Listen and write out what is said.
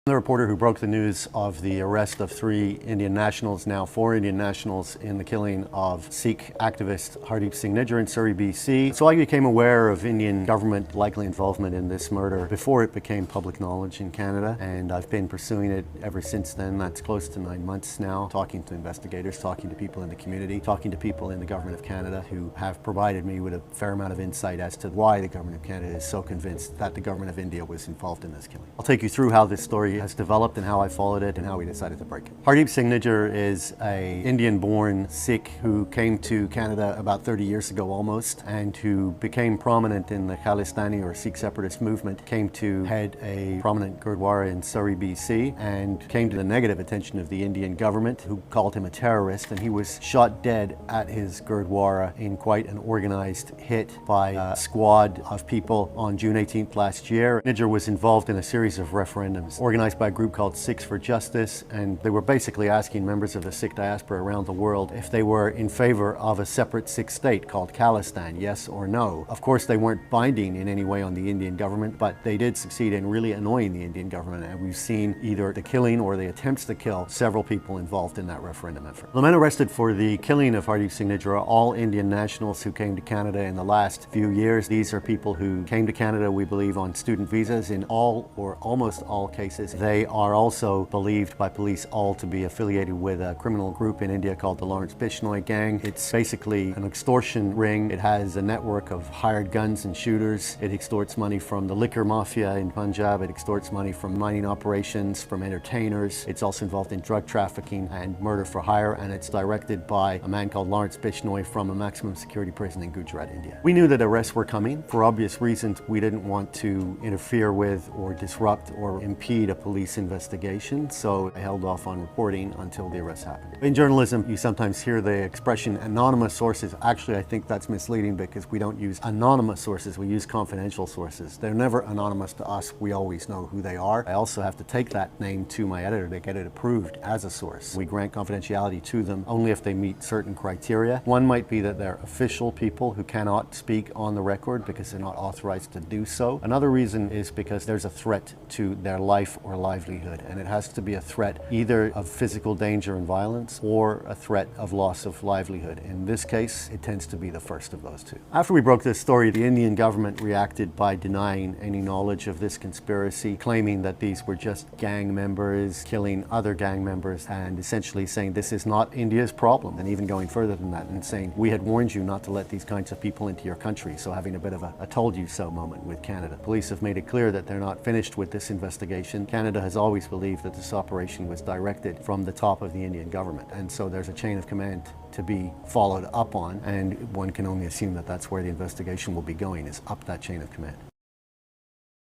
The reporter who broke the news of the arrest of 3 Indian nationals, now 4 Indian nationals, in the killing of Sikh activist Hardeep Singh Nijjar in Surrey, BC. So I became aware of Indian government likely involvement in this murder before it became public knowledge in Canada, and I've been pursuing it ever since then. That's close to 9 months now, talking to investigators, talking to people in the community, talking to people in the Government of Canada who have provided me with a fair amount of insight as to why the Government of Canada is so convinced that the Government of India was involved in this killing. I'll take you through how this story has developed and how I followed it and how we decided to break it. Hardeep Singh Nijjar is an Indian-born Sikh who came to Canada about 30 years ago almost, and who became prominent in the Khalistani or Sikh separatist movement, came to head a prominent Gurdwara in Surrey, BC, and came to the negative attention of the Indian government, who called him a terrorist, and he was shot dead at his Gurdwara in quite an organized hit by a squad of people on June 18th last year. Nijjar was involved in a series of referendums organized by a group called Sikhs for Justice, and they were basically asking members of the Sikh diaspora around the world if they were in favor of a separate Sikh state called Khalistan, yes or no. Of course, they weren't binding in any way on the Indian government, but they did succeed in really annoying the Indian government, and we've seen either the killing or the attempts to kill several people involved in that referendum effort. The men arrested for the killing of Hardeep Singh Nijjar are all Indian nationals who came to Canada in the last few years. These are people who came to Canada, we believe, on student visas in all or almost all cases. They are also believed by police all to be affiliated with a criminal group in India called the Lawrence Bishnoi Gang. It's basically an extortion ring. It has a network of hired guns and shooters. It extorts money from the liquor mafia in Punjab. It extorts money from mining operations, from entertainers. It's also involved in drug trafficking and murder for hire, and it's directed by a man called Lawrence Bishnoi from a maximum security prison in Gujarat, India. We knew that arrests were coming. For obvious reasons, we didn't want to interfere with or disrupt or impede a police investigation, so I held off on reporting until the arrest happened. In journalism, you sometimes hear the expression anonymous sources. Actually, I think that's misleading because we don't use anonymous sources, we use confidential sources. They're never anonymous to us, we always know who they are. I also have to take that name to my editor to get it approved as a source. We grant confidentiality to them only if they meet certain criteria. One might be that they're official people who cannot speak on the record because they're not authorized to do so. Another reason is because there's a threat to their life or livelihood, and it has to be a threat either of physical danger and violence or a threat of loss of livelihood. In this case, it tends to be the first of those two. After we broke this story, the Indian government reacted by denying any knowledge of this conspiracy, claiming that these were just gang members killing other gang members, and essentially saying this is not India's problem, and even going further than that and saying we had warned you not to let these kinds of people into your country, so having a bit of a told you so moment with Canada. Police have made it clear that they're not finished with this investigation. Canada has always believed that this operation was directed from the top of the Indian government, and so there's a chain of command to be followed up on, and one can only assume that that's where the investigation will be going, is up that chain of command.